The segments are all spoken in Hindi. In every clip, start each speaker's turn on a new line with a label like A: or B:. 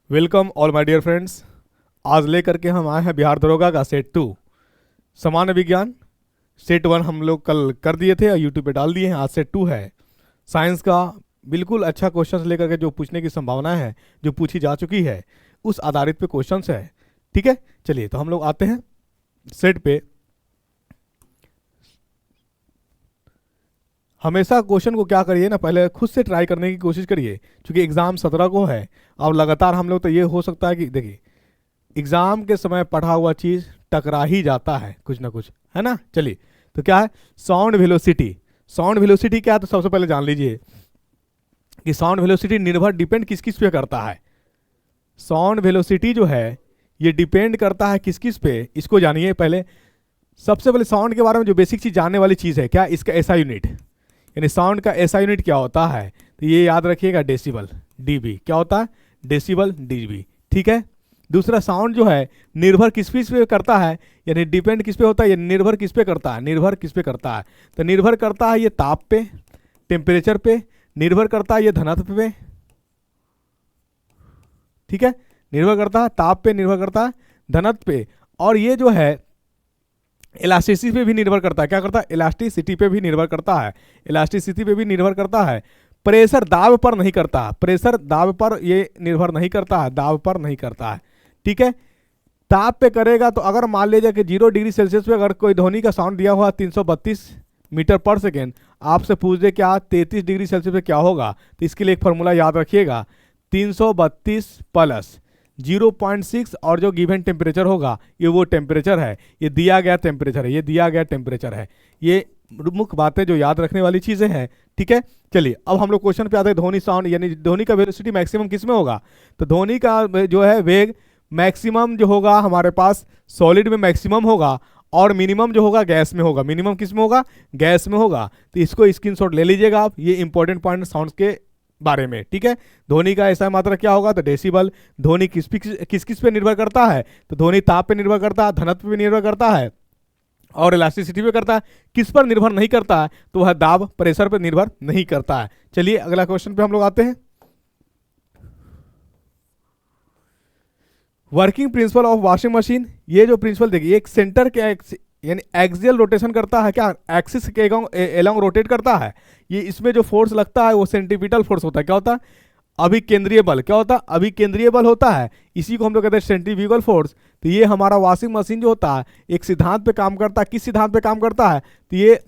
A: Welcome all my dear friends. आज लेकर के हम आए हैं बिहार दरोगा का सेट 2 सामान्य विज्ञान। सेट 1 हम लोग कल कर दिए थे और यूट्यूब पे डाल दिए हैं। आज सेट 2 है साइंस का। बिल्कुल अच्छा क्वेश्चंस लेकर के जो पूछने की संभावना है, जो पूछी जा चुकी है उस आधारित पे क्वेश्चंस है। ठीक है, चलिए तो हम लोग आते हैं सेट पे। हमेशा क्वेश्चन को क्या करिए ना, पहले खुद से ट्राई करने की कोशिश करिए, क्योंकि एग्ज़ाम 17 को है। अब लगातार हम लोग तो ये हो सकता है कि देखिए एग्ज़ाम के समय पढ़ा हुआ चीज़ टकरा ही जाता है कुछ ना कुछ, है ना। चलिए तो क्या है साउंड वेलोसिटी। साउंड वेलोसिटी क्या है, तो सबसे पहले जान लीजिए कि साउंड वेलोसिटी निर्भर डिपेंड किस किस पे करता है। साउंड वेलोसिटी जो है ये डिपेंड करता है किस किस पे, इसको जानिए पहले। सबसे पहले साउंड के बारे में जो बेसिक चीज़ जानने वाली चीज़ है, क्या इसका एसआई यूनिट, यानी साउंड का एसआई यूनिट क्या होता है, तो ये याद रखिएगा डेसिबल डीबी। क्या होता है, डेसिबल डीबी। ठीक है। दूसरा साउंड जो है निर्भर किस पे करता है, यानी डिपेंड किस पे होता है, यानी निर्भर किस पे करता है, निर्भर किस पे करता है, तो निर्भर करता है ये ताप पे, टेम्परेचर पे, निर्भर करता है ये घनत्व पे। ठीक है, निर्भर करता है ताप पे, निर्भर करता है घनत्व पे, और ये जो है इलास्टिसिटी पे भी निर्भर करता है। क्या करता है, इलास्टिसिटी पे भी निर्भर करता है, इलास्टिसिटी पे भी निर्भर करता है। प्रेशर दाब पर नहीं करता, प्रेशर दाब पर ये निर्भर नहीं करता है, दाब पर नहीं करता है। ठीक है, ताप पे करेगा तो अगर मान लीजिए कि 0 डिग्री सेल्सियस पे अगर कोई ध्वनि का साउंड दिया हुआ 332 मीटर पर सेकेंड, आपसे पूछ दे क्या 33 डिग्री सेल्सियस पे क्या होगा, तो इसके लिए एक फॉर्मूला याद रखिएगा, 332 प्लस 0.6 और जो गिवन टेम्परेचर होगा ये वो टेम्परेचर है, ये दिया गया टेम्परेचर है, ये दिया गया टेम्परेचर है। ये मुख्य बातें जो याद रखने वाली चीज़ें हैं। ठीक है, चलिए अब हम लोग क्वेश्चन पे आते हैं। ध्वनि साउंड यानी ध्वनि का वेलोसिटी मैक्सिमम किस में होगा, तो ध्वनि का जो है वेग मैक्सिमम जो होगा हमारे पास सॉलिड में मैक्सिमम होगा, और मिनिमम जो होगा गैस में होगा। मिनिमम किस में होगा, गैस में होगा। तो इसको स्क्रीनशॉट ले लीजिएगा आप, ये इंपॉर्टेंट पॉइंट साउंड के बारे में। ठीक है, ध्वनि का ऐसा मात्रा क्या होगा, तो डेसिबल। ध्वनि किस किस पे निर्भर करता है, तो ध्वनि ताप पे निर्भर करता है, घनत्व पे निर्भर करता है, और इलास्टिसिटी पे करता है। किस पर निर्भर नहीं करता है, तो वह दाब प्रेशर पर निर्भर नहीं करता है। चलिए अगला क्वेश्चन पे हम लोग आते हैं। Working principle of washing machine. ये जो प्रिंसिपल देखिए, एक सेंटर के यानी एक्सियल रोटेशन करता है, क्या एक्सिस के एलोंग रोटेट करता है। ये इसमें जो फोर्स लगता है वो सेंट्रीपिटल फोर्स होता है। क्या होता है, अभिकेंद्रीय बल। क्या होता है, अभिकेंद्रीय बल होता है। इसी को हम लोग कहते हैं सेंट्रीफ्यूगल फोर्स। तो ये हमारा वॉशिंग मशीन जो होता है एक सिद्धांत पे काम करता है। किस सिद्धांत पे काम करता है, तो ये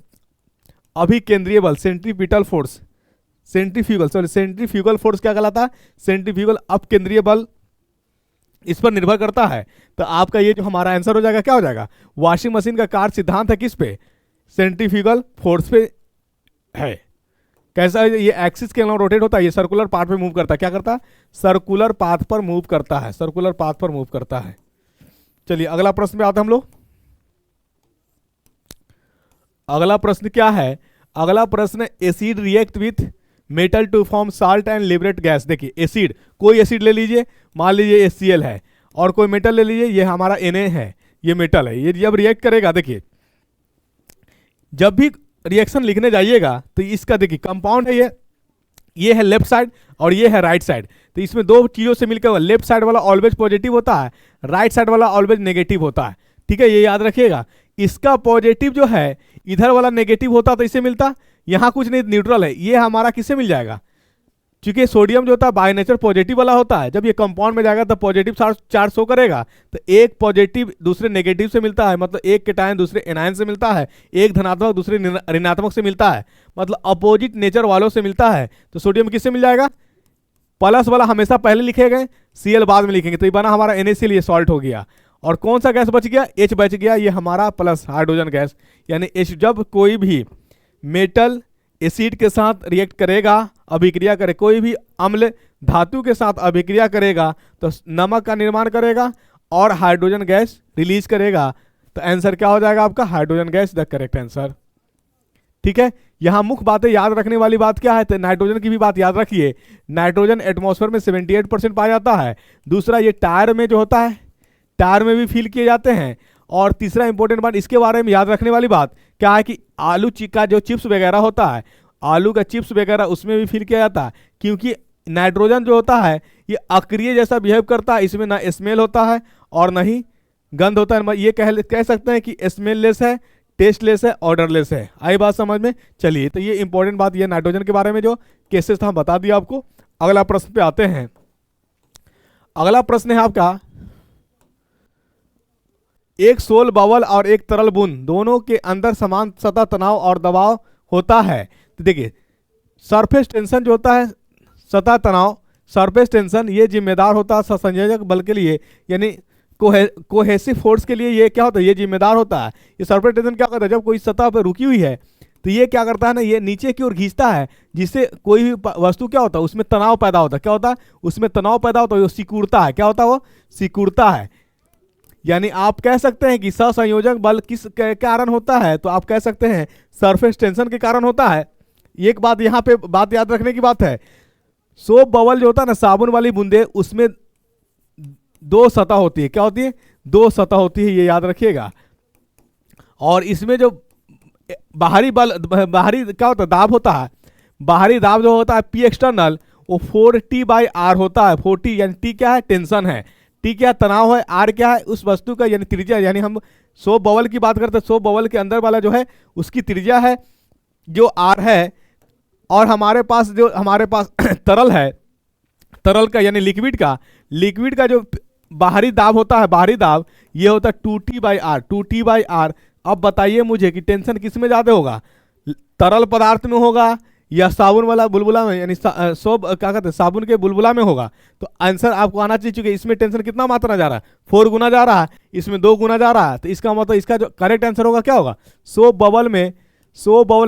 A: अभिकेंद्रीय बल, सेंट्रीपिटल फोर्स, सेंट्रीफ्यूगल फोर्स क्या कहलाता है, सेंट्रीफ्यूगल अपकेंद्रीय बल, इस पर निर्भर करता है। तो आपका ये जो हमारा आंसर हो जाएगा, क्या हो जाएगा, वॉशिंग मशीन का कार्य सिद्धांत है किस पे, सेंट्रीफ्यूगल फोर्स पे है। कैसा है, ये एक्सिस के अलॉन्ग रोटेट होता है, ये सर्कुलर पाथ पे मूव करता है। क्या करता है, सर्कुलर पाथ पर मूव करता है, सर्कुलर पाथ पर मूव करता है। चलिए अगला प्रश्न पे आते हैं हम लोग। अगला प्रश्न क्या है, अगला प्रश्न acid react with metal to form salt and liberate gas. देखिए एसिड, कोई एसिड ले लीजिए, मान लीजिए HCl है, और कोई मेटल ले लीजिए, ये हमारा Na है, ये मेटल है। ये जब रिएक्ट करेगा, देखिए जब भी रिएक्शन लिखने जाइएगा तो इसका देखिए कंपाउंड है, ये है लेफ्ट साइड और ये है राइट साइड। तो इसमें दो चीज़ों से मिलकर लेफ्ट साइड वाला ऑलवेज पॉजिटिव होता है, राइट साइड वाला ऑलवेज नेगेटिव होता है। ठीक है, ये याद रखिएगा। इसका पॉजिटिव जो है इधर वाला नेगेटिव होता तो इससे मिलता, यहाँ कुछ नहीं, न्यूट्रल है। ये हमारा किससे मिल जाएगा, क्योंकि सोडियम जो होता है बाय नेचर पॉजिटिव वाला होता है। जब ये कंपाउंड में जाएगा तो पॉजिटिव चार्ज शो करेगा, तो एक पॉजिटिव दूसरे नेगेटिव से मिलता है, मतलब एक केटायन दूसरे एनायन से मिलता है, एक धनात्मक दूसरे ऋणात्मक से मिलता है, मतलब अपोजिट नेचर वालों से मिलता है। तो सोडियम किससे मिल जाएगा, प्लस वाला हमेशा पहले लिखे गए, Cl बाद में लिखेंगे, तो ये बना हमारा NaCl, ये सॉल्ट हो गया। और कौन सा गैस बच गया, H बच गया, ये हमारा प्लस हाइड्रोजन गैस, यानी H। जब कोई भी मेटल एसिड के साथ रिएक्ट करेगा, अभिक्रिया करे, कोई भी अम्ल धातु के साथ अभिक्रिया करेगा तो नमक का निर्माण करेगा और हाइड्रोजन गैस रिलीज करेगा। तो आंसर क्या हो जाएगा आपका, hydrogen gas the correct answer. ठीक है, यहां मुख्य बातें याद रखने वाली बात क्या है, तो नाइट्रोजन की भी बात याद रखिए। नाइट्रोजन एटमॉस्फेयर में 78% पाया जाता है। दूसरा, ये टायर में जो होता है, टायर में भी फिल किए जाते हैं। और तीसरा इंपॉर्टेंट बात इसके बारे में याद रखने वाली बात क्या है कि आलू का जो चिप्स वगैरह होता है, आलू का चिप्स वगैरह उसमें भी फिल किया जाता है, क्योंकि नाइट्रोजन जो होता है ये अक्रिय जैसा बिहेव करता है, इसमें ना स्मेल होता है और ना ही गंध होता है। ये कह सकते हैं कि स्मेललेस है, टेस्टलेस है, ऑर्डरलेस है। आई बात समझ में? चलिए, तो ये इंपॉर्टेंट बात, ये नाइट्रोजन के बारे में जो केसेस था बता दिया आपको। अगला प्रश्न पे आते हैं। अगला प्रश्न है आपका, एक सोल बबल और एक तरल बूंद दोनों के अंदर समान सतह तनाव और दबाव होता है। तो देखिए, सरफेस टेंशन जो होता है, सतह तनाव, सरफेस टेंशन, ये जिम्मेदार होता है सहसंयोजक बल के लिए, यानी कोहेसिव फोर्स के लिए। ये क्या होता है? ये जिम्मेदार होता है। ये सरफेस टेंशन क्या करता है? जब कोई सतह पर रुकी हुई है तो ये क्या करता है ना, ये नीचे की ओर खींचता है, जिससे कोई भी वस्तु क्या होता है, उसमें तनाव पैदा होता है। क्या होता है? उसमें तनाव पैदा होता है, वो सिकुड़ता है। क्या होता है? वो सिकुड़ता है। यानी आप कह सकते हैं कि सहसंयोजक बल किस कारण होता है? तो आप कह सकते हैं सरफेस टेंशन के कारण होता है। एक बात यहाँ पे बात याद रखने की बात है, सोप बबल जो होता है ना, साबुन वाली बूंदे, उसमें दो सतह होती है। क्या होती है? दो सतह होती है, ये याद रखिएगा। और इसमें जो बाहरी बल, बाहरी क्या होता है, दाब होता है, बाहरी दाब जो होता है पी एक्सटर्नल, वो 4T/R होता है। 4T यानी T क्या है? टेंशन है। T क्या? तनाव है। R क्या है? उस वस्तु का यानी त्रिज्या, यानी हम सोप बबल की बात करते हैं, सोप बबल के अंदर वाला जो है उसकी त्रिज्या है जो R है। और हमारे पास तरल है, तरल का यानी लिक्विड का जो बाहरी दाब होता है, बाहरी दाब, ये होता है 2T/R, 2T/R। अब बताइए मुझे कि टेंशन किस में ज्यादा होगा, तरल पदार्थ में होगा या साबुन वाला बुलबुला में, यानी सोप क्या कहते हैं, साबुन के बुलबुला में होगा? तो आंसर आपको आना चाहिए, चूंकि इसमें टेंशन कितना मात्रा जा रहा है, 4 गुना जा रहा है, इसमें 2 गुना जा रहा है। तो इसका मतलब इसका जो करेक्ट आंसर होगा क्या होगा? सोप बबल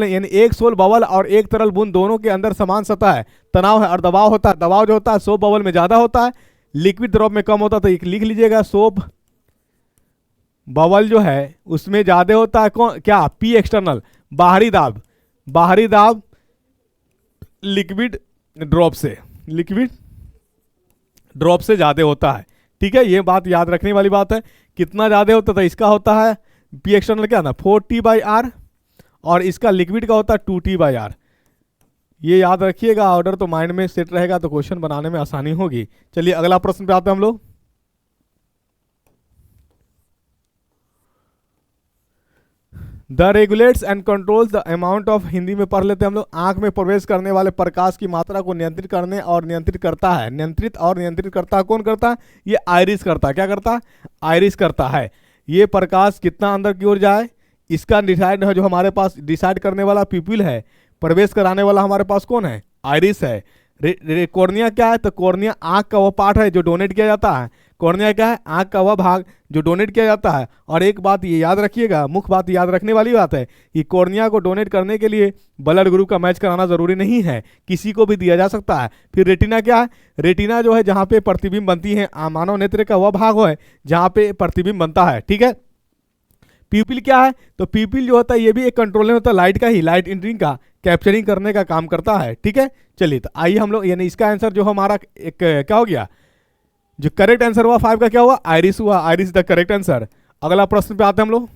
A: यानी एक सोल बबल और एक तरल बूंद दोनों के अंदर समान सतह है, तनाव है और दबाव होता है। दबाव जो होता है सोप बबल में ज्यादा होता है, लिक्विड द्रव में कम होता है। तो एक लिख लीजिएगा, सोप बबल जो है उसमें ज्यादा होता है क्या? पी एक्सटर्नल, बाहरी दाब लिक्विड ड्रॉप से ज्यादा होता है। ठीक है, ये बात याद रखने वाली बात है। कितना ज्यादा होता था? इसका होता है पी एक्सटर्नल क्या ना, 4T/R, और इसका लिक्विड का होता है 2T/R। ये याद रखिएगा, ऑर्डर तो माइंड में सेट रहेगा तो क्वेश्चन बनाने में आसानी होगी। चलिए अगला प्रश्न पे आते हैं हम लोग। The regulates and controls the amount of, Hindi में पढ़ लेते हैं हम लोग। आंख में प्रवेश करने वाले प्रकाश की मात्रा को नियंत्रित करने और नियंत्रित करता है। नियंत्रित करता है कौन करता है? ये आइरिस करता है। क्या करता है? आइरिस करता है। ये प्रकाश कितना अंदर की ओर जाए, इसका डिसाइड है, जो हमारे पास डिसाइड करने वाला पीपल है, प्रवेश कराने वाला हमारे पास कौन है? आइरिस है। कॉर्निया क्या है? तो कॉर्निया आंख का वह पार्ट है जो डोनेट किया जाता है। कॉर्निया क्या है? आंख का वह भाग जो डोनेट किया जाता है। और एक बात ये याद रखिएगा, मुख्य बात याद रखने वाली बात है कि कॉर्निया को डोनेट करने के लिए ब्लड ग्रुप का मैच कराना जरूरी नहीं है, किसी को भी दिया जा सकता है। फिर रेटिना क्या है? रेटिना जो है जहाँ पे प्रतिबिंब बनती है, मानव नेत्र का वह भाग है जहाँ पे प्रतिबिंब बनता है। ठीक है। पीपल क्या है? तो पीपल जो होता है ये भी एक कंट्रोलर होता है, लाइट का ही, लाइट इंट्रिंग का कैप्चरिंग करने का काम करता है। ठीक है। चलिए तो आइए हम लोग, यानी इसका आंसर जो हमारा एक क्या हो गया, जो करेक्ट आंसर हुआ 5 का क्या हुआ? आइरिस हुआ। Iris the correct answer. अगला प्रश्न पे आते हैं हम लोग।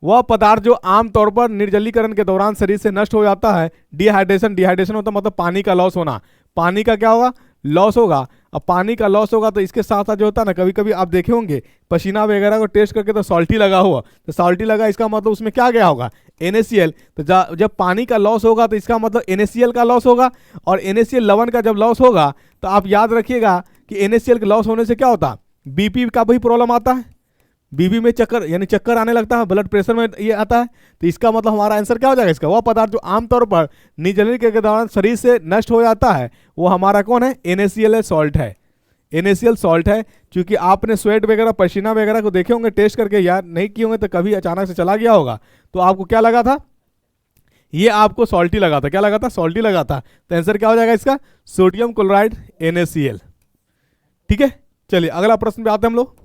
A: वह पदार्थ जो आमतौर पर निर्जलीकरण के दौरान शरीर से नष्ट हो जाता है, डिहाइड्रेशन होता मतलब पानी का लॉस होना। पानी का क्या होगा? लॉस होगा। अब पानी का लॉस होगा तो इसके साथ साथ जो होता है ना, कभी कभी आप देखे होंगे पसीना वगैरह को टेस्ट करके तो सॉल्टी लगा हुआ, तो सॉल्टी लगा इसका मतलब उसमें क्या गया होगा? NaCl। तो जब पानी का लॉस होगा तो इसका मतलब NaCl का लॉस होगा, और NaCl लवण का जब लॉस होगा तो आप याद रखिएगा कि NaCl के लॉस होने से क्या होता है? BP का भी प्रॉब्लम आता है, बीबी में चक्कर, यानी चक्कर आने लगता है, ब्लड प्रेशर में ये आता है। तो इसका मतलब हमारा आंसर क्या हो जाएगा इसका? वह पदार्थ जो आमतौर पर निर्जलीकरण के दौरान शरीर से नष्ट हो जाता है वो हमारा कौन है? NaCl सॉल्ट है। NaCl सॉल्ट है। क्योंकि आपने स्वेट वगैरह, पसीना वगैरह को देखे होंगे टेस्ट करके, यार नहीं किए होंगे तो कभी अचानक से चला गया होगा, तो आपको क्या लगा था? ये आपको सॉल्टी लगा था। क्या लगा था? सॉल्टी लगा था। तो आंसर क्या हो जाएगा इसका? Sodium chloride NaCl। ठीक है। चलिए अगला प्रश्न पे आते हैं हम लोग।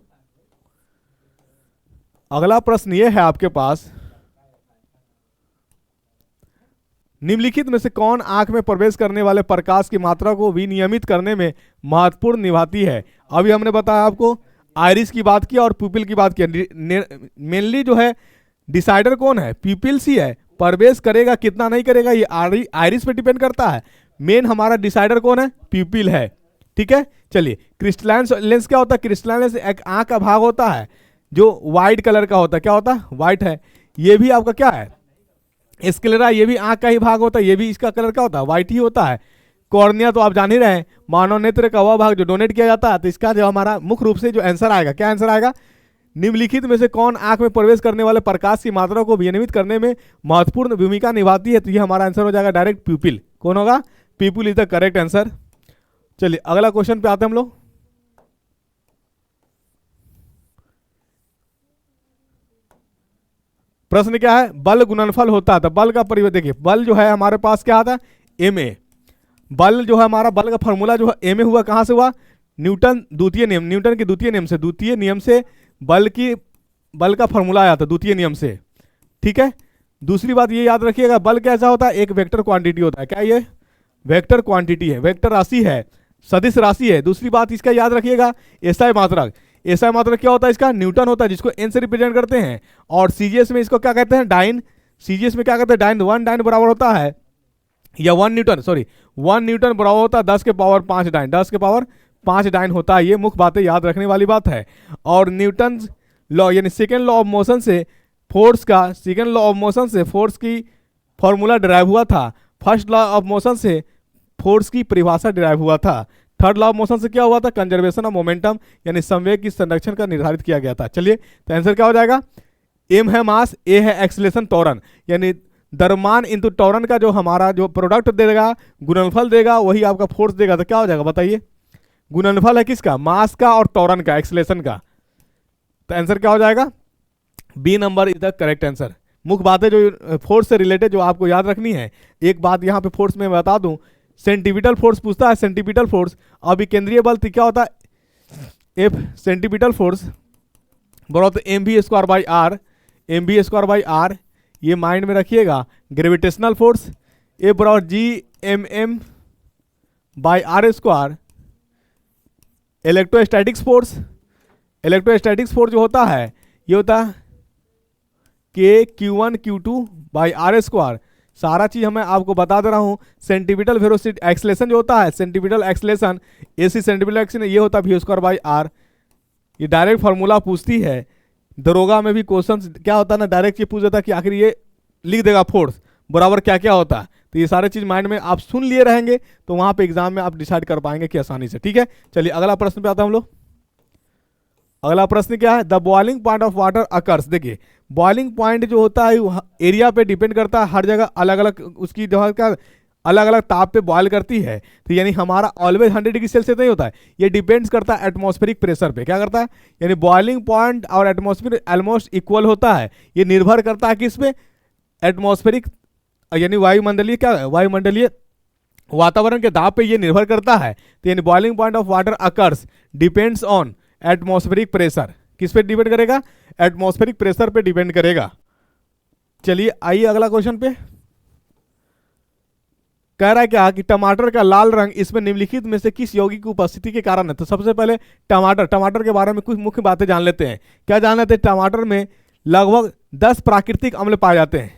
A: अगला प्रश्न ये है आपके पास, निम्नलिखित में से कौन आंख में प्रवेश करने वाले प्रकाश की मात्रा को विनियमित करने में महत्वपूर्ण निभाती है? अभी हमने बताया आपको, आइरिस की बात किया और प्यूपिल की बात किया। मेनली जो है डिसाइडर कौन है? प्यूपिल्स ही है। प्रवेश करेगा कितना नहीं करेगा ये आइरिस पे डिपेंड करता है। मेन हमारा डिसाइडर कौन है, प्यूपिल है। ठीक है, चलिए क्रिस्टलाइन लेंस क्या होता है, क्रिस्टलाइन लेंस एक आंख का भाग होता है जो व्हाइट कलर का होता है, क्या होता है, व्हाइट है। ये भी आपका क्या है, स्क्लेरा, ये भी आंख का ही भाग होता है, ये भी इसका कलर क्या होता है, व्हाइट ही होता है। कॉर्निया तो आप जान ही रहे हैं, मानव नेत्र का वह भाग जो डोनेट किया जाता है। तो इसका जो हमारा मुख्य रूप से जो आंसर आएगा, क्या आंसर आएगा, निम्नलिखित में से कौन आंख में प्रवेश करने वाले प्रकाश की मात्रा को विनियमित करने में महत्वपूर्ण भूमिका निभाती है। तो ये हमारा आंसर हो जाएगा डायरेक्ट प्यूपिल। कौन होगा, प्यूपिल इज द करेक्ट आंसर। चलिए अगला क्वेश्चन पे आते हैं हम लोग। प्रश्न क्या है, बल गुणनफल होता है। तो बल का परिवर्तन देखिए, बल जो है हमारे पास क्या आता है, एम ए। बल जो है हमारा, बल का फॉर्मूला जो है एम ए हुआ, कहां से हुआ, न्यूटन द्वितीय नियम, न्यूटन के द्वितीय नियम से, द्वितीय नियम से बल का फॉर्मूला आया था द्वितीय नियम से। ठीक है, दूसरी बात ये याद रखिएगा, बल कैसा होता है, एक वेक्टर क्वांटिटी होता है। क्या ये वेक्टर क्वांटिटी है, वेक्टर राशि है, सदिश राशि है। दूसरी बात इसका याद रखिएगा, एसआई मात्रक, एसआई मात्रक क्या होता है, इसका न्यूटन होता है, जिसको एन से रिप्रेजेंट करते हैं। और सीजीएस में इसको क्या कहते हैं, डाइन, सीजीएस में क्या कहते हैं, डाइन। 1 डाइन बराबर होता है, या 1 न्यूटन, सॉरी 1 न्यूटन बराबर होता है 10 के पावर 5 डाइन, 10 के पावर 5 डाइन होता है। ये मुख्य बातें याद रखने वाली बात है। और न्यूटन लॉ यानी सेकेंड लॉ ऑफ मोशन से फोर्स का, सेकेंड लॉ ऑफ मोशन से फोर्स की फॉर्मूला डिराइव हुआ था। फर्स्ट लॉ ऑफ मोशन से फोर्स की परिभाषा डिराइव हुआ था। थर्ड लॉ ऑफ मोशन से क्या हुआ था, कंजर्वेशन ऑफ मोमेंटम यानी संवेग की संरक्षण का निर्धारित किया गया था। चलिए तो आंसर क्या हो जाएगा, एम है मास, ए है एक्सीलरेशन त्वरण, यानी द्रव्यमान इंटू त्वरण का जो हमारा जो प्रोडक्ट देगा, गुणनफल देगा, वही आपका फोर्स देगा। तो क्या हो जाएगा बताइए, गुणनफल है किसका, मास का और त्वरण का, एक्सीलरेशन का। तो आंसर क्या हो जाएगा, B number is the correct answer. मुख्य बातें जो फोर्स से रिलेटेड जो आपको याद रखनी है, एक बात यहाँ पे फोर्स में बता दूं, सेंटीपिटल फोर्स पूछता है, सेंटीपिटल फोर्स। अभिकेंद्रीय बल क्या होता है, एफ सेंटीपिटल फोर्स बराबर M V square by R, M V square by R, ये माइंड में रखिएगा। ग्रेविटेशनल फोर्स ए बराबर G M M by R square. Electrostatics force, electrostatics force जो होता है ये होता है के Q1 Q2 by R square. सारा चीज मैं आपको बता दे रहा हूं। सेंटीपिटल वेलोसिटी एक्सलेशन जो होता है, centripetal acceleration, AC centripetal acceleration, ये होता है वी स्क्वायर बाई आर। ये डायरेक्ट फार्मूला पूछती है, दरोगा में भी क्वेश्चन क्या होता है ना, डायरेक्ट ये पूछ देता है कि आखिर ये लिख देगा फोर्स बराबर क्या क्या होता है। तो ये सारे चीज माइंड में आप सुन लिए रहेंगे तो वहां पे एग्जाम में आप डिसाइड कर पाएंगे कि आसानी से। ठीक है, चलिए अगला प्रश्न पे आता हम लोग। अगला प्रश्न क्या है, the boiling point of water occurs. देखिए बॉइलिंग पॉइंट जो होता है एरिया पे डिपेंड करता है, हर जगह अलग अलग उसकी जो है क्या अलग अलग ताप पे बॉयल करती है। तो यानी हमारा ऑलवेज 100 डिग्री सेल्सियस नहीं होता है, ये डिपेंड्स करता है एटमॉस्फेरिक प्रेशर पे। क्या करता है, यानी बॉइलिंग पॉइंट और एटमॉस्फेयर ऑलमोस्ट इक्वल होता है। ये निर्भर करता है किस पे, एटमॉस्फेरिक यानी वायुमंडलीय, क्या वायुमंडलीय वातावरण के दाब पे ये निर्भर करता है। तो यानी boiling point of water occurs depends on atmospheric pressure. किस पे डिपेंड करेगा, एटमॉस्फेरिक प्रेशर पे डिपेंड करेगा। चलिए आइए अगला क्वेश्चन पे। कह रहा है क्या कि टमाटर का लाल रंग इसमें निम्नलिखित में से किस यौगिक की उपस्थिति के कारण है। तो सबसे पहले टमाटर के बारे में कुछ मुख्य बातें जान लेते हैं। क्या जान लेते हैं, टमाटर में लगभग 10 प्राकृतिक अम्ल पाए जाते हैं,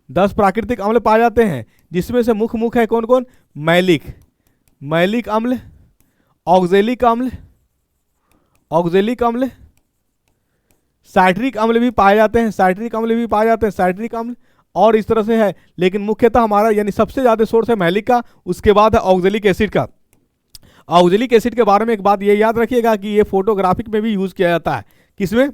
A: 10 प्राकृतिक अम्ल पाए जाते हैं, जिसमें से मुख्य है कौन कौन, मैलिक अम्ल, ऑक्जेलिक अम्ल, साइट्रिक अम्ल भी पाए जाते हैं, साइट्रिक अम्ल और इस तरह से है। लेकिन मुख्यतः हमारा यानी सबसे ज्यादा सोर्स है मैलिक का, उसके बाद है ऑक्जेलिक एसिड का। ऑक्जेलिक एसिड के बारे में एक बात ये याद रखिएगा कि ये फोटोग्राफिक में भी यूज किया जाता है। किसमें,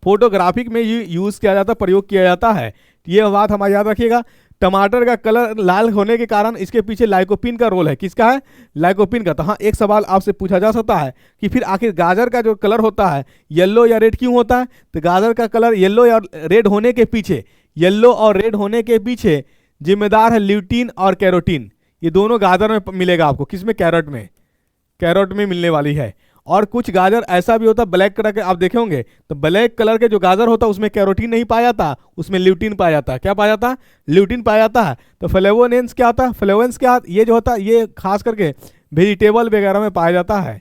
A: फोटोग्राफिक में यूज किया जाता है, प्रयोग किया जाता है। ये बात हमारा याद रखिएगा। टमाटर का कलर लाल होने के कारण इसके पीछे लाइकोपिन का रोल है। किसका है, लाइकोपिन का। तो हाँ, एक सवाल आपसे पूछा जा सकता है कि फिर आखिर गाजर का जो कलर होता है येलो या रेड क्यों होता है। तो गाजर का कलर येलो या रेड होने के पीछे, येलो और रेड होने के पीछे जिम्मेदार है ल्यूटीन और कैरोटीन। ये दोनों गाजर में मिलेगा आपको, किसमें, कैरोट में मिलने वाली है। और कुछ गाजर ऐसा भी होता है ब्लैक कलर के, आप देखे होंगे तो ब्लैक कलर के जो गाजर होता है उसमें कैरोटीन नहीं पाया जाता, उसमें ल्यूटीन पाया जाता है। क्या पाया जाता है, ल्यूटीन पाया जाता है। तो फ्लेवोनेंस क्या होता है, फ्लेवोनेंस क्या, ये जो होता है ये खास करके वेजिटेबल वगैरह में पाया जाता है।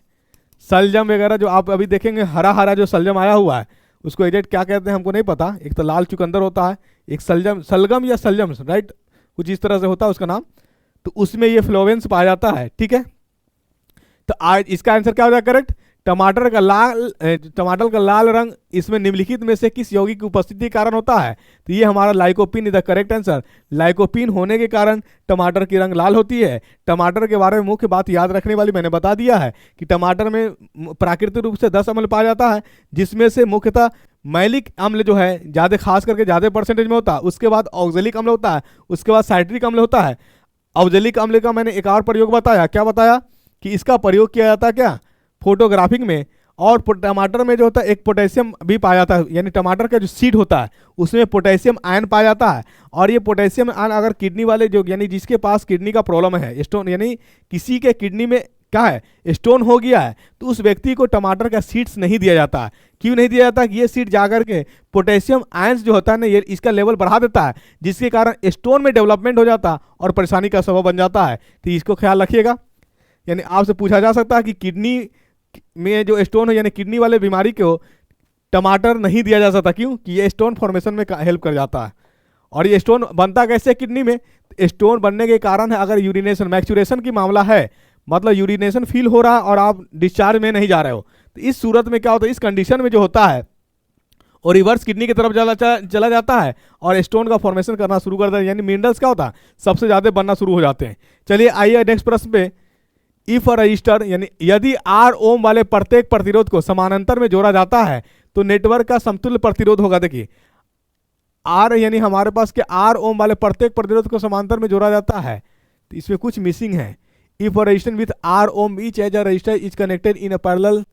A: सलजम वगैरह जो आप अभी देखेंगे, हरा हरा जो सलजम आया हुआ है उसको एग्जैक्ट क्या कहते हैं हमको नहीं पता। एक तो लाल चुकंदर होता है, एक सलगम या सलजम राइट, कुछ इस तरह से होता है उसका नाम। तो उसमें ये फ्लोरेंस पाया जाता है। ठीक है, तो आज इसका आंसर क्या हो जाएगा करेक्ट? टमाटर का लाल रंग इसमें निम्नलिखित में से किस यौगिक की उपस्थिति के कारण होता है? तो ये हमारा lycopene is the correct answer. Lycopene होने के कारण टमाटर की रंग लाल होती है। टमाटर के बारे में मुख्य बात याद रखने वाली मैंने बता दिया है कि टमाटर में प्राकृतिक रूप से 10 अम्ल पाया जाता है, जिसमें से मुख्यतः मैलिक अम्ल जो है ज़्यादा, खास करके ज़्यादा परसेंटेज में होता है। उसके बाद ऑक्जेलिक अम्ल होता है, उसके बाद साइट्रिक अम्ल होता है। ऑक्जेलिक अम्ल का मैंने एक और प्रयोग बताया, क्या बताया कि इसका प्रयोग किया जाता है क्या? फोटोग्राफिक में। और टमाटर में जो होता है एक पोटेशियम भी पाया जाता है, यानी टमाटर का जो सीड होता है उसमें पोटेशियम आयन पाया जाता है। और ये पोटेशियम आयन अगर किडनी वाले जो, यानी जिसके पास किडनी का प्रॉब्लम है, स्टोन, यानी किसी के किडनी में क्या है, स्टोन हो गया है, तो उस व्यक्ति को टमाटर का सीड्स नहीं दिया जाता है। क्यों नहीं दिया जाता? कि ये सीड जाकर के पोटेशियम आयंस जो होता है ना, ये इसका लेवल बढ़ा देता है, जिसके कारण स्टोन में डेवलपमेंट हो जाता है और परेशानी का सबब बन जाता है। तो इसको ख्याल रखिएगा। यानी आपसे पूछा जा सकता है कि किडनी में जो स्टोन है, यानी किडनी वाले बीमारी को टमाटर नहीं दिया जा सकता। क्यों? कि ये स्टोन फॉर्मेशन में हेल्प कर जाता है। और ये स्टोन बनता कैसे किडनी में? स्टोन बनने के कारण है अगर यूरिनेशन, मैक्चुरेशन की मामला है, मतलब यूरिनेशन फील हो रहा है और आप डिस्चार्ज में नहीं जा रहे हो, तो इस सूरत में क्या होता है, इस कंडीशन में जो होता है और रिवर्स किडनी की तरफ चला जाता है और स्टोन का फॉर्मेशन करना शुरू करता है, यानी मिनरल्स क्या होता है सबसे ज़्यादा बनना शुरू हो जाते हैं। चलिए आइए नेक्स्ट प्रश्न पे। इफ अ रजिस्टर, यानी यदि आर ओम वाले प्रत्येक प्रतिरोध को समानांतर में जोड़ा जाता है तो नेटवर्क का समतुल्य प्रतिरोध होगा। देखिए आर, यानी हमारे पास के आर ओम वाले प्रत्येक प्रतिरोध को समांतर में जोड़ा जाता है, तो इसमें कुछ मिसिंग है। If a register with R ohm each edge a register is connected in a parallel,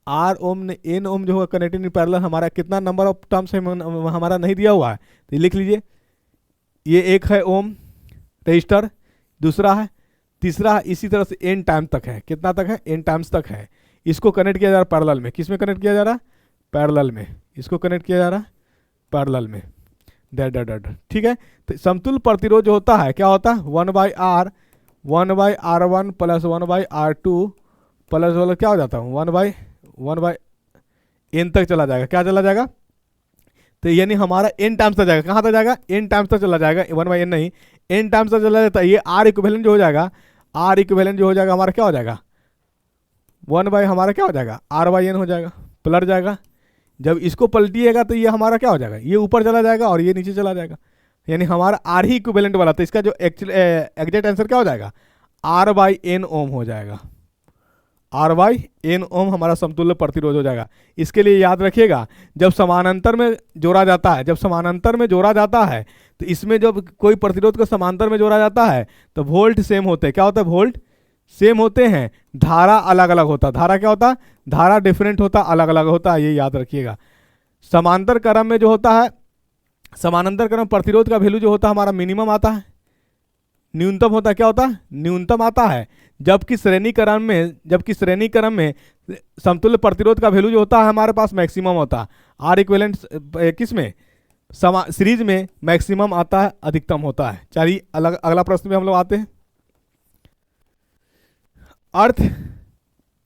A: R ohm ने एन ओम जो होगा कनेक्टेड इन पैरेलल, हमारा कितना नंबर ऑफ टर्म्स है हमारा नहीं दिया हुआ है, तो लिख लीजिए। ये एक है ओम रजिस्टर, दूसरा है, तीसरा है, इसी तरह से एन टाइम तक है। कितना तक है? एन टाइम्स तक है। इसको कनेक्ट किया जा रहा है पैरेलल में। किस में कनेक्ट किया जा रहा है? पैरेलल में। इसको कनेक्ट किया जा रहा है पैरेलल में। ठीक है, तो समतुल्य प्रतिरोध जो होता है क्या होता है? 1/R, 1/R1 plus 1/R2 plus वाला क्या हो जाता है 1/N तक चला जाएगा। क्या चला जाएगा? तो यानी हमारा N टाइम्स तक जाएगा। कहाँ तक जाएगा? N टाइम्स तक चला जाएगा, 1/N नहीं, N टाइम्स तक चला जाता है। ये R इक्विवेलेंट जो हो जाएगा, R इक्विवेलेंट जो हो जाएगा हमारा क्या हो जाएगा? 1/ हमारा क्या हो जाएगा? R/N हो जाएगा, पलट जाएगा। जब इसको पलटिएगा तो ये हमारा क्या हो जाएगा? ये ऊपर चला जाएगा और ये नीचे चला जाएगा, यानी हमारा R ही इक्विवेलेंट वाला। तो इसका जो एग्जैक्ट आंसर क्या हो जाएगा? R/N ओम हो जाएगा। R/N ओम हमारा समतुल्य प्रतिरोध हो जाएगा। इसके लिए याद रखिएगा, जब समानांतर में जोड़ा जाता है, जब समानांतर में जोड़ा जाता है तो इसमें जब कोई प्रतिरोध को समांतर में जोड़ा जाता है तो वोल्ट सेम होते हैं। क्या होता है? वोल्ट सेम होते हैं, धारा अलग अलग होता है। धारा क्या होता है? धारा डिफरेंट होता, अलग अलग होता है, ये याद रखिएगा। समांतर क्रम में जो होता है, समानांतर क्रम प्रतिरोध का वैल्यू जो होता है हमारा मिनिमम आता है, न्यूनतम होता है। क्या होता है? न्यूनतम आता है। जबकि श्रेणी क्रम में समतुल्य प्रतिरोध का वैल्यू जो होता है हमारे पास मैक्सिमम होता है। आर इक्विवेलेंट किस में? सीरीज में मैक्सिमम आता है, अधिकतम होता है। चलिए अगला प्रश्न में हम लोग आते हैं। अर्थ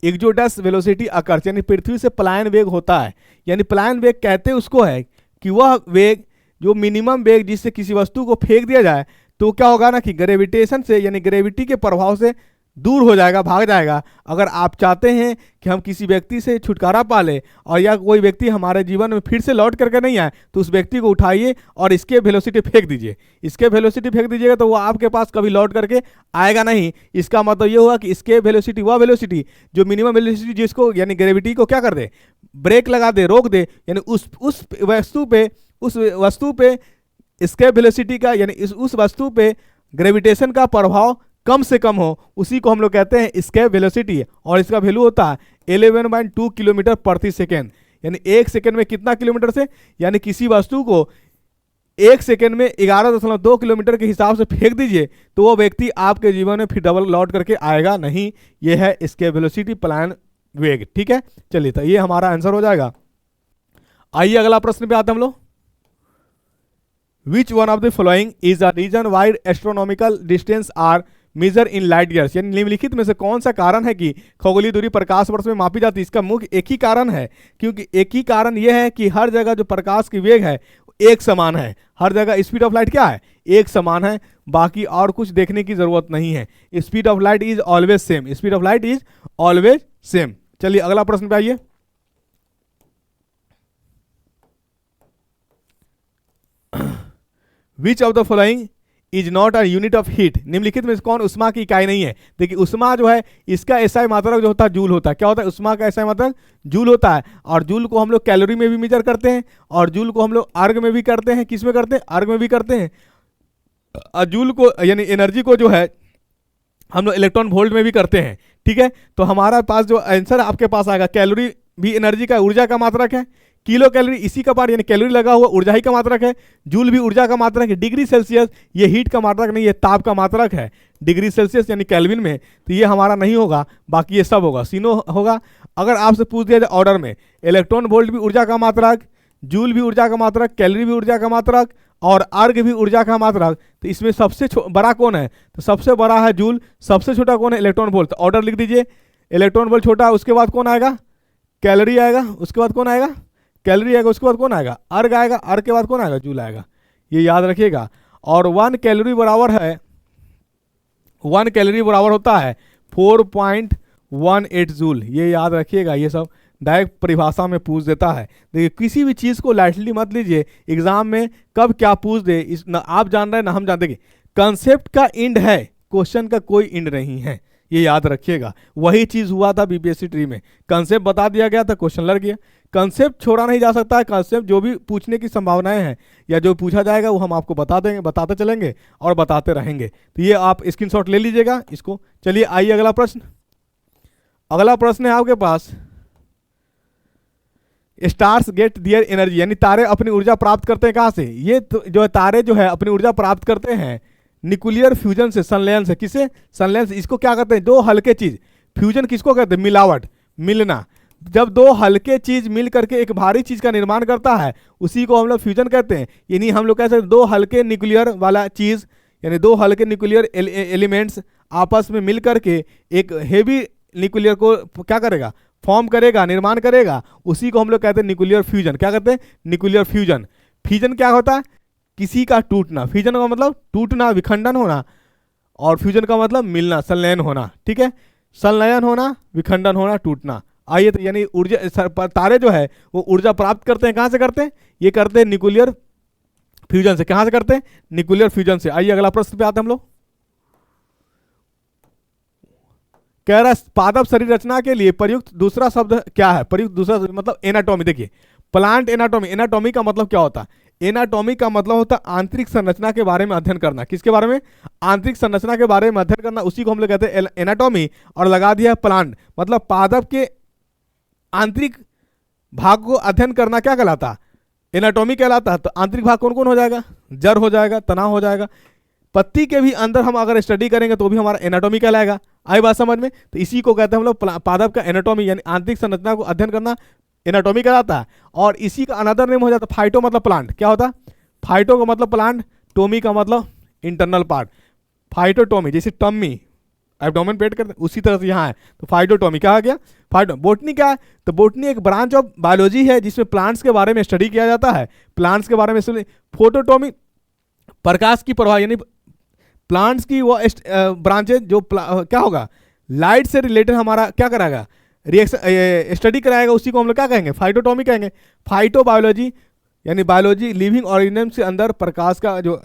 A: एक्सोडस वेलोसिटी अकर्स, यानी पृथ्वी से पलायन वेग होता है। यानी पलायन वेग कहते हैं उसको है कि वह वेग जो मिनिमम वेग जिससे किसी वस्तु को फेंक दिया जाए तो क्या होगा ना कि ग्रेविटेशन से, यानी ग्रेविटी के प्रभाव से दूर हो जाएगा, भाग जाएगा। अगर आप चाहते हैं कि हम किसी व्यक्ति से छुटकारा पा लें और या कोई व्यक्ति हमारे जीवन में फिर से लौट करके नहीं आए, तो उस व्यक्ति को उठाइए और इसके वेलोसिटी फेंक दीजिए। इसके वेलोसिटी फेंक दीजिएगा तो वो आपके पास कभी लौट करके आएगा नहीं। इसका मतलब ये हुआ कि इसके वेलोसिटी, वह वेलोसिटी जो मिनिमम वेलोसिटी जिसको, यानी ग्रेविटी को क्या कर दे, ब्रेक लगा दे, रोक दे, यानी उस वस्तु पे इसके वेलोसिटी का, यानी उस वस्तु पे ग्रेविटेशन का प्रभाव कम से कम हो, उसी को हम लोग कहते हैं एस्केप वेलोसिटी। और इसका वैल्यू होता है 11.2 किलोमीटर प्रति सेकेंड। यानी एक सेकेंड में कितना किलोमीटर से, यानी किसी वस्तु को एक सेकेंड में 11.2 किलोमीटर के हिसाब से फेंक दीजिए तो वो व्यक्ति आपके जीवन में फिर डबल लौट करके आएगा नहीं। ये है एस्केप वेलोसिटी, पलायन वेग। ठीक है, चलिए तो ये हमारा आंसर हो जाएगा। आइए अगला प्रश्न पे आते हम लोग। Which one of the following is a reason why astronomical distance are measured in light years, यानी निम्नलिखित में से कौन सा कारण है कि खगोलीय दूरी प्रकाश वर्ष में मापी जाती है? इसका मुख्य एक ही कारण है, क्योंकि एक ही कारण यह है कि हर जगह जो प्रकाश की वेग है एक समान है। हर जगह स्पीड ऑफ लाइट क्या है? एक समान है, बाकी और कुछ देखने की जरूरत नहीं है। Speed of light is always same, speed of light is always same. चलिए अगला प्रश्न पे आइए। Which of the following is not a unit of heat, निम्नलिखित में से कौन उष्मा की इकाई नहीं है। देखिए उष्मा जो है इसका एसआई मात्रक जो होता है जूल होता है। क्या होता है उष्मा का एसआई मात्रक जूल होता है, और जूल को हम लोग कैलोरी में भी मेजर करते हैं, और जूल को हम लोग अर्ग में भी करते हैं। किस में करते हैं, अर्ग में भी करते हैं। और जूल को यानी एनर्जी को जो है हम लोग इलेक्ट्रॉन वोल्ट में भी करते हैं। ठीक है, तो हमारा पास जो आंसर आपके पास आएगा, कैलोरी भी एनर्जी का ऊर्जा का मात्रक है, किलो कैलोरी इसी का पार्ट यानी कैलोरी लगा हुआ ऊर्जा ही का मात्रक है, जूल भी ऊर्जा का मात्रक है, डिग्री सेल्सियस ये हीट का मात्रक नहीं, ये ताप का मात्रक है डिग्री सेल्सियस यानी केल्विन में, तो ये हमारा नहीं होगा, बाकी ये सब होगा, सीनो होगा। अगर आपसे पूछ दिया जाए ऑर्डर में, इलेक्ट्रॉन वोल्ट भी ऊर्जा का मात्रक, जूल भी ऊर्जा का मात्रक, कैलोरी भी ऊर्जा का मात्रक, और अर्ग भी ऊर्जा का मात्रक, तो इसमें सबसे बड़ा कौन है, तो सबसे बड़ा है जूल, सबसे छोटा कौन है, इलेक्ट्रॉन वोल्ट। तो ऑर्डर लिख दीजिए, इलेक्ट्रॉन वोल्ट छोटा, उसके बाद कौन आएगा, कैलोरी आएगा, उसके बाद कौन आएगा, कैलोरी आएगा, उसके बाद कौन आएगा, अर्ग आएगा, अर्ग के बाद कौन आएगा, जूल आएगा, ये याद रखिएगा। और 1 कैलोरी बराबर है, 1 कैलोरी बराबर होता है 4.18 जूल, ये याद रखिएगा। ये सब डायरेक्ट परिभाषा में पूछ देता है। देखिए किसी भी चीज़ को लाइटली मत लीजिए, एग्जाम में कब क्या पूछ दे इस ना आप जान रहे हैं ना हम जानते कि कंसेप्ट का एंड है, क्वेश्चन का कोई एंड नहीं है, ये याद रखिएगा। वही चीज़ हुआ था बीपीएससी ट्री में, कंसेप्ट बता दिया गया था, क्वेश्चन लग गया। कंसेप्ट छोड़ा नहीं जा सकता है, कंसेप्ट जो भी पूछने की संभावनाएं हैं या जो पूछा जाएगा वो हम आपको बता देंगे, बताते चलेंगे और बताते रहेंगे। तो ये आप स्क्रीनशॉट ले लीजिएगा इसको। चलिए आइए अगला प्रश्न। अगला प्रश्न है आपके पास, स्टार्स गेट दियर एनर्जी, यानी तारे अपनी ऊर्जा प्राप्त करते हैं कहाँ से, ये तो जो है तारे जो है अपनी ऊर्जा प्राप्त करते हैं न्यूक्लियर फ्यूजन से, संलयन से। किसे, संलयन से। इसको क्या कहते हैं, दो हल्के चीज, फ्यूजन किसको कहते हैं, मिलावट, मिलना। जब दो हल्के चीज मिल करके एक भारी चीज का निर्माण करता है उसी को हम लोग फ्यूजन कहते हैं। यानी हम लोग कह सकते हैं दो हल्के न्यूक्लियर वाला चीज, यानी दो हल्के न्यूक्लियर एलिमेंट्स आपस में मिल करके एक हेवी न्यूक्लियर को क्या करेगा, फॉर्म करेगा, निर्माण करेगा, उसी को हम लोग कहते हैं न्यूक्लियर फ्यूजन। क्या कहते हैं, न्यूक्लियर फ्यूजन। फ्यूजन क्या होता है, किसी का टूटना। फ्यूजन का मतलब टूटना, विखंडन होना, और फ्यूजन का मतलब मिलना, संलयन होना। ठीक है, संलयन होना, विखंडन होना, टूटना। आइए तो यानी ऊर्जा, तारे जो है वो ऊर्जा प्राप्त करते हैं, कहाँ से करते हैं, ये करते हैं न्यूक्लियर फ्यूजन से। कहाँ से करते हैं, न्यूक्लियर फ्यूजन से। आइए अगला प्रश्न पे आते हैं हम लोग। कह रहा है पादप शरीर रचना के लिए प्रयुक्त दूसरा शब्द क्या है, प्रयुक्त दूसरा मतलब एनाटॉमी। देखिए प्लांट एनाटॉमी, एनाटॉमी का मतलब क्या होता है, एनाटॉमी का मतलब होता है आंतरिक संरचना के बारे में अध्ययन करना। किसके बारे में, आंतरिक संरचना के बारे में अध्ययन करना, उसी को हम लोग कहते हैं एनाटॉमी। और लगा दिया प्लांट, मतलब पादप के आंतरिक भाग को अध्ययन करना क्या कहलाता, एनाटॉमी कहलाता है। तो आंतरिक भाग कौन कौन हो जाएगा, जड़ हो जाएगा, तना हो जाएगा। पत्ती के भी अंदर हम अगर स्टडी करेंगे तो भी हमारा एनाटॉमी कहलाएगा। आई बात समझ में, तो इसी को कहते हैं हम लोग पादप का एनाटॉमी, यानी आंतरिक संरचना को अध्ययन करना एनाटॉमी कहलाता है। और इसी का अनदर नेम हो जाता है फाइटो, मतलब प्लांट। क्या होता है, फाइटो का मतलब प्लांट, टोमी का मतलब इंटरनल पार्ट। फाइटोटोमी, जैसे टम्मी एब्डोमेन पेट करते उसी तरह से यहाँ है, तो फाइटोटोमी क्या आ गया, फाइटो। बोटनी क्या है, तो बोटनी एक ब्रांच ऑफ बायोलॉजी है जिसमें प्लांट्स के बारे में स्टडी किया जाता है, प्लांट्स के बारे में। फोटोटोमी प्रकाश की प्रवाह, यानी प्लांट्स की वो ब्रांचेज जो क्या होगा, लाइट से रिलेटेड हमारा क्या कराएगा, रिएक्शन स्टडी कराएगा, उसी को हम लोग क्या कहेंगे, फाइटोटॉमी कहेंगे। फाइटोबायोलॉजी यानी बायोलॉजी लिविंग ऑर्गेनिज्म के अंदर प्रकाश का जो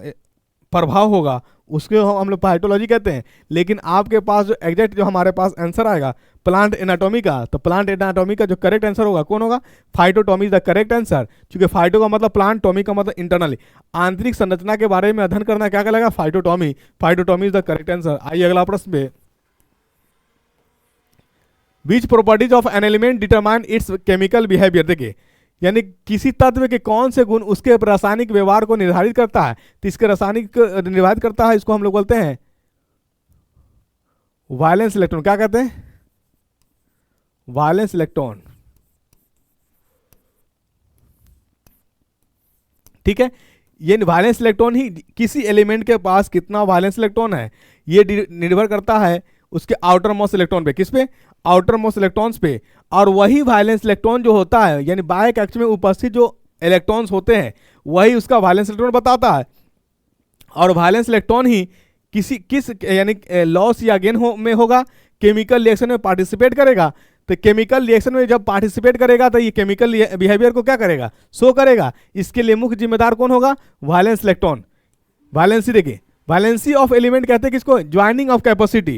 A: प्रभाव होगा उसके हम लोग फाइटोलॉजी कहते हैं। लेकिन आपके पास जो एग्जैक्ट जो हमारे पास आंसर आएगा प्लांट एनाटॉमी का, तो प्लांट एनाटॉमी का जो करेक्ट आंसर होगा कौन होगा, फाइटोटॉमी इज द करेक्ट आंसर। क्योंकि फाइटो का मतलब प्लांट, टॉमी का मतलब इंटरनली, आंतरिक संरचना के बारे में अध्ययन करना क्या कहलाएगा, फाइटोटॉमी। फाइटोटॉमी इज द करेक्ट आंसर। आइए अगला प्रश्न पे, विच properties of an element determine its chemical behaviour. देखिए यानी किसी तत्व के कौन से गुण उसके रासायनिक व्यवहार को निर्धारित करता है, तो इसके रासायनिक निर्धारित करता है, इसको हम लोग बोलते हैं वायलेंस इलेक्ट्रॉन। क्या कहते हैं, वायलेंस इलेक्ट्रॉन। ठीक है, ये वायलेंस इलेक्ट्रॉन ही किसी एलिमेंट के पास कितना वायलेंस इलेक्ट्रॉन है ये निर्भर करता है उसके आउटर मोस्ट इलेक्ट्रॉन पे। किस पे, आउटर मोस्ट इलेक्ट्रॉन्स पे। और वही वायलेंस इलेक्ट्रॉन जो होता है यानी बाह्य कक्ष में उपस्थित जो इलेक्ट्रॉन्स होते हैं वही उसका वायलेंस इलेक्ट्रॉन बताता है। और वायलेंस इलेक्ट्रॉन ही किस यानी लॉस या गेन में होगा, केमिकल रिएक्शन में पार्टिसिपेट करेगा। तो केमिकल रिएक्शन में जब पार्टिसिपेट करेगा तो ये केमिकल बिहेवियर को क्या करेगा, शो करेगा। इसके लिए मुख्य जिम्मेदार कौन होगा, वायलेंस इलेक्ट्रॉन। वायलेंसी देखिए, वायलेंसी ऑफ एलिमेंट कहते हैं किसको, ज्वाइनिंग ऑफ कैपेसिटी,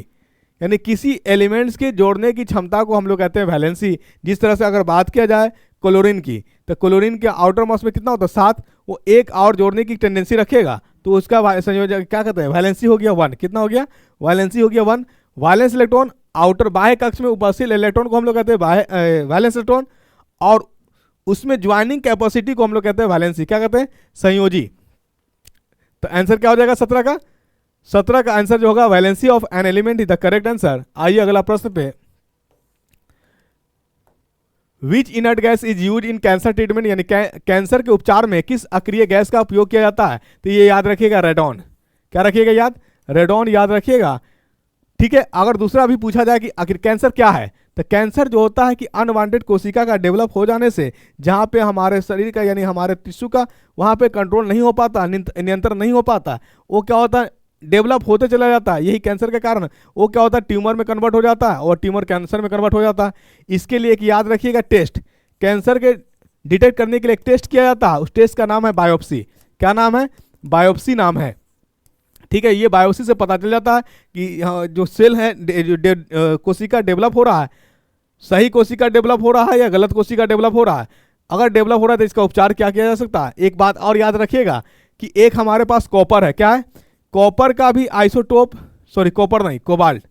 A: यानी किसी एलिमेंट्स के जोड़ने की क्षमता को हम लोग कहते हैं वैलेंसी। जिस तरह से अगर बात किया जाए क्लोरीन की, तो क्लोरीन के आउटर मोस्ट में कितना होता है 7, वो एक और जोड़ने की टेंडेंसी रखेगा, तो उसका संयोजक क्या कहते हैं, वैलेंसी हो गया 1। कितना हो गया, वैलेंसी हो गया 1। वायलेंस इलेक्ट्रॉन आउटर बाह्य कक्ष में उपस्थित इलेक्ट्रॉन को हम लोग कहते हैं वैलेंस इलेक्ट्रॉन, और उसमें ज्वाइनिंग कैपेसिटी को हम लोग कहते हैं वैलेंसी, क्या कहते हैं, संयोजी। तो आंसर क्या हो जाएगा 17 का, 17 का आंसर जो होगा valency of an element is the correct answer. आइए अगला प्रश्न पे, which inert gas is use in cancer treatment, यानी कैंसर के उपचार में किस अक्रिय गैस का उपयोग किया जाता है। तो ये याद रखिएगा रेडॉन, क्या रखिएगा याद, रेडॉन याद रखिएगा। ठीक है, अगर दूसरा भी पूछा जाए कि आखिर कैंसर क्या है, तो कैंसर जो होता है कि अनवांटेड कोशिका का डेवलप हो जाने से, जहाँ पे हमारे शरीर का यानी हमारे टिश्यू का वहाँ पे कंट्रोल नहीं हो पाता, नियंत्रण नहीं हो पाता, वो क्या होता है, डेवलप होते चला जाता है। यही कैंसर के कारण वो क्या होता है, ट्यूमर में कन्वर्ट हो जाता है और ट्यूमर कैंसर में कन्वर्ट हो जाता है। इसके लिए एक याद रखिएगा टेस्ट, कैंसर के डिटेक्ट करने के लिए एक टेस्ट किया जाता है, उस टेस्ट का नाम है बायोप्सी। क्या नाम है, बायोप्सी नाम है। ठीक है, ये बायोप्सी से पता चल जाता है कि जो सेल है, जो कोशिका डेवलप हो रहा है, सही कोशिका डेवलप हो रहा है या गलत कोशिका डेवलप हो रहा है। अगर डेवलप हो रहा है तो इसका उपचार क्या किया जा सकता है। एक बात और याद रखिएगा कि एक हमारे पास कॉपर है, क्या है, कॉपर का भी आइसोटोप, सॉरी कॉपर नहीं, कोबाल्ट,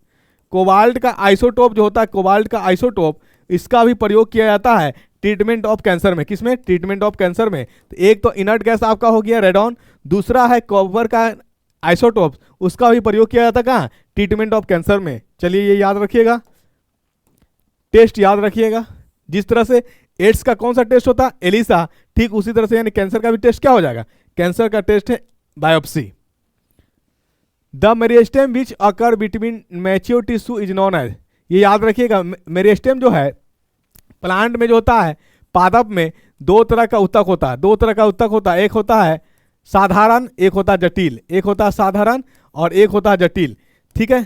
A: कोबाल्ट का आइसोटोप जो होता है, कोबाल्ट का आइसोटोप, इसका भी प्रयोग किया जाता है ट्रीटमेंट ऑफ कैंसर में। किसमें, ट्रीटमेंट ऑफ कैंसर में। तो एक तो इनर्ट गैस आपका हो गया रेडॉन, दूसरा है कॉपर का आइसोटोप, उसका भी प्रयोग किया जाता है कहाँ, ट्रीटमेंट ऑफ कैंसर में। चलिए ये याद रखिएगा, टेस्ट याद रखिएगा। जिस तरह से एड्स का कौन सा टेस्ट होता है, एलिसा, ठीक उसी तरह से यानी कैंसर का भी टेस्ट क्या हो जाएगा, कैंसर का टेस्ट है biopsy. The meristem which occur between mature tissue is known as, ये याद रखिएगा। मेरिस्टेम जो है प्लांट में जो होता है, पादप में दो तरह का उत्तक होता है, दो तरह का उत्तक होता है, एक होता है साधारण, एक होता है जटिल, एक होता है साधारण और एक होता है जटिल। ठीक है,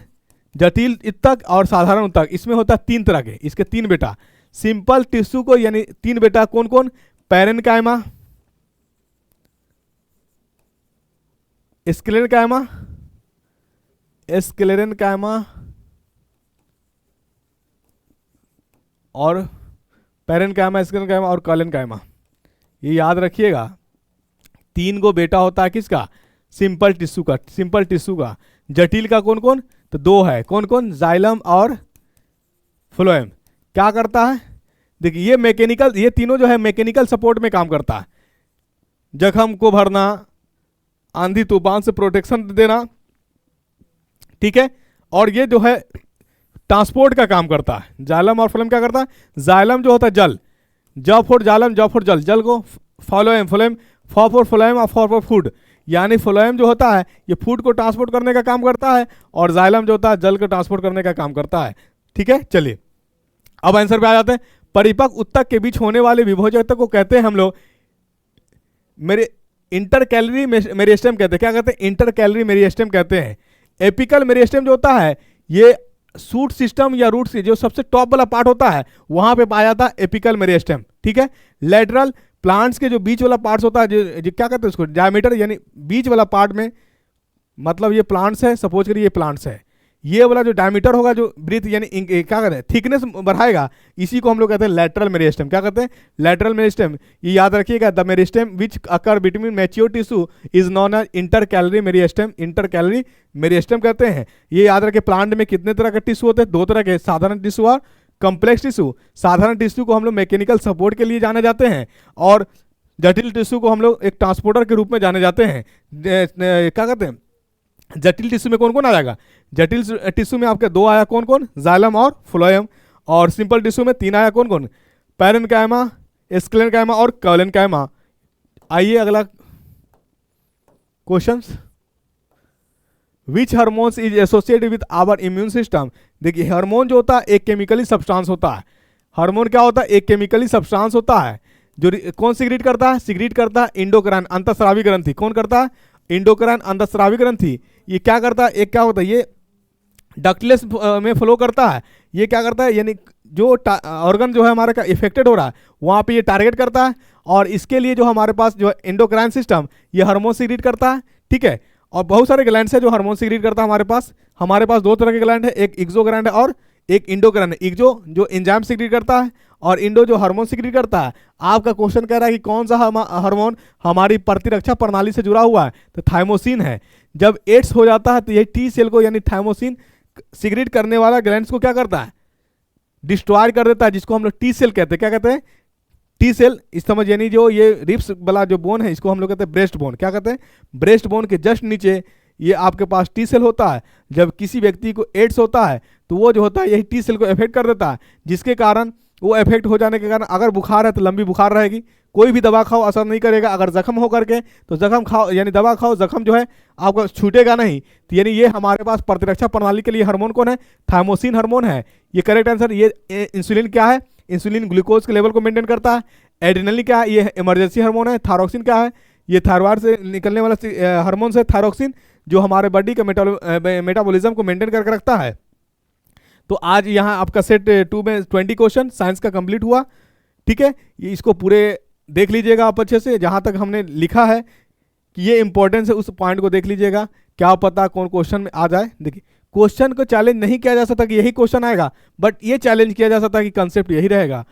A: जटिल उत्तक और साधारण उत्तक, इसमें होता है 3 तरह के, इसके 3 बेटा। सिंपल टिश्यू को यानी 3 बेटा कौन कौन, पैरेन्काइमा, स्क्लेरेन्काइमा, स्क्लेरेन्काइमा और पैरेन्काइमा, स्क्लेरेन्काइमा और कॉलेन्काइमा। ये याद रखिएगा, 3 गो बेटा होता है किसका, सिंपल टिश्यू का, सिंपल टिश्यू का। जटिल का कौन कौन, तो 2 है, कौन कौन, जाइलम और फ्लोएम। क्या करता है, देखिए ये मैकेनिकल, ये तीनों जो है मैकेनिकल सपोर्ट में काम करता है, जख्म को भरना, आंधी तूफान से प्रोटेक्शन देना, ठीक है, और ये जो है ट्रांसपोर्ट का काम करता है। जाइलम और फ्लोएम क्या करता है, जाइलम जो होता है जल, ज फॉर जाइलम, ज फॉर जल, जल को फ्लोएम, फ्लोएम फॉर फ्लोएम और फॉर फूड, यानी फ्लोएम जो होता है ये फूड को ट्रांसपोर्ट करने का काम करता है और जाइलम जो होता है जल को ट्रांसपोर्ट करने का काम करता है। ठीक है, चलिए अब आंसर पे आ जाते हैं। परिपक्व उत्तक के बीच होने वाले विभोजक को कहते हैं हम लोग मेरे इंटर कैलोरी मेरिस्टेम कहते हैं। क्या कहते हैं, इंटर कैलोरी मेरिस्टेम कहते हैं। एपिकल मेरिस्टेम जो होता है ये सूट सिस्टम या रूट से जो सबसे टॉप वाला पार्ट होता है वहां पे पाया जाता है एपिकल मेरिस्टेम। ठीक है, लेटरल प्लांट्स के जो बीच वाला पार्ट्स होता है जो क्या कहते हैं उसको, डायमीटर, यानी बीच वाला पार्ट में, मतलब ये प्लांट्स है, सपोज करिए ये प्लांट्स है, ये वाला जो डायमीटर होगा जो ब्रीथ यानी क्या कहते हैं थिकनेस बढ़ाएगा, इसी को हम लोग कहते हैं लेटरल मेरिस्टेम। क्या कहते हैं, लेटरल मेरिस्टेम। ये याद रखिएगा, the meristem which occur between mature tissue is known as intercalary meristem, intercalary meristem कहते हैं। ये याद रखिए, प्लांट में कितने तरह के टिश्यू होते हैं, 2 तरह के, साधारण टिश्यू और कॉम्प्लेक्स टिश्यू। साधारण टिश्यू को हम लोग मैकेनिकल सपोर्ट के लिए जाने जाते हैं और जटिल टिश्यू को हम लोग एक ट्रांसपोर्टर के रूप में जाने जाते हैं। क्या कहते हैं, जटिल टिश्यू में कौन कौन आ जाएगा, जटिल टिश्यू में आपके 2 आया, कौन कौन, जाइलम और फ्लोएम, और सिंपल टिश्यू में 3 आया, कौन कौन, पैरेन्काइमा, स्क्लेरेन्काइमा और कॉलेन्काइमा। आइए अगला questions, which hormones is associated with our immune system. देखिए हार्मोन जो होता है एक केमिकली सब्सटेंस होता है। हार्मोन क्या होता है, एक केमिकली सब्सटेंस होता है जो कौन सिक्रीट करता है, सिक्रीट करता है इंडोक्राइन, अंतःस्रावी ग्रंथि। कौन करता है, इंडोक्राइन अंतःस्रावी ग्रंथि, ये क्या करता है, एक क्या होता है, ये डक्टलेस में फ्लो करता है। ये क्या करता है, यानी जो ऑर्गन जो है हमारे का इफेक्टेड हो रहा है वहाँ पे ये टारगेट करता है, और इसके लिए जो हमारे पास जो एंडोक्राइन सिस्टम ये हार्मोन सीक्रेट करता है, ठीक है। और बहुत सारे ग्लैंड्स है जो हार्मोन सीक्रेट करता है हमारे पास दो तरह के ग्लैंड है, एक एक्सो ग्लैंड है और एक इंडो ग्लैंड है। एक्सो जो एंजाइम सीक्रेट करता है और इंडो जो हार्मोन सीक्रेट करता है। आपका क्वेश्चन कह रहा है कि कौन सा हार्मोन हमारी प्रतिरक्षा प्रणाली से जुड़ा हुआ है, तो थाइमोसिन है। जब एड्स हो जाता है तो ये टी सेल को यानी थाइमोसिन सीक्रेट करने वाला ग्लैंड्स को क्या करता है, डिस्ट्रॉय कर देता है, जिसको हम लोग टी सेल कहते हैं। क्या कहते हैं, टी सेल। इस समझ यानी जो ये रिब्स वाला जो बोन है इसको हम लोग कहते हैं ब्रेस्ट बोन। क्या कहते हैं, ब्रेस्ट बोन के जस्ट नीचे ये आपके पास टी सेल होता है। जब किसी व्यक्ति को एड्स होता है तो वो जो होता है यही टी सेल को इफेक्ट कर देता है, जिसके कारण वो इफेक्ट हो जाने के कारण अगर बुखार है तो लंबी बुखार रहेगी, कोई भी दवा खाओ असर नहीं करेगा। अगर जख्म हो करके तो जख्म खाओ यानी दवा खाओ, जख्म जो है आपका छूटेगा नहीं। तो यानी ये हमारे पास प्रतिरक्षा प्रणाली के लिए हार्मोन कौन है, थाइमोसिन हार्मोन है। ये करेक्ट आंसर। ये इंसुलिन क्या है, इंसुलिन ग्लूकोज के लेवल को मेंटेन करता है। एड्रेनलिन क्या है, ये इमरजेंसी हार्मोन है। थायरोक्सिन क्या है, ये थायराइड से निकलने वाला हार्मोन है थायरोक्सिन, जो हमारे बॉडी के मेटाबॉलिज्म को मेंटेन करके रखता है। तो आज यहाँ आपका सेट 2 में 20 क्वेश्चन साइंस का कंप्लीट हुआ, ठीक है। ये इसको पूरे देख लीजिएगा आप अच्छे से, जहाँ तक हमने लिखा है कि ये इंपॉर्टेंस है उस पॉइंट को देख लीजिएगा, क्या पता कौन क्वेश्चन में आ जाए। देखिए क्वेश्चन को चैलेंज नहीं किया जा सकता कि यही क्वेश्चन आएगा, बट ये चैलेंज किया जा सकता है कि कंसेप्ट यही रहेगा।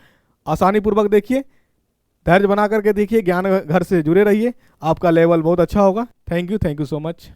A: आसानी पूर्वक देखिए, धैर्य बना करके देखिए, ज्ञान घर से जुड़े रहिए, आपका लेवल बहुत अच्छा होगा। Thank you so much.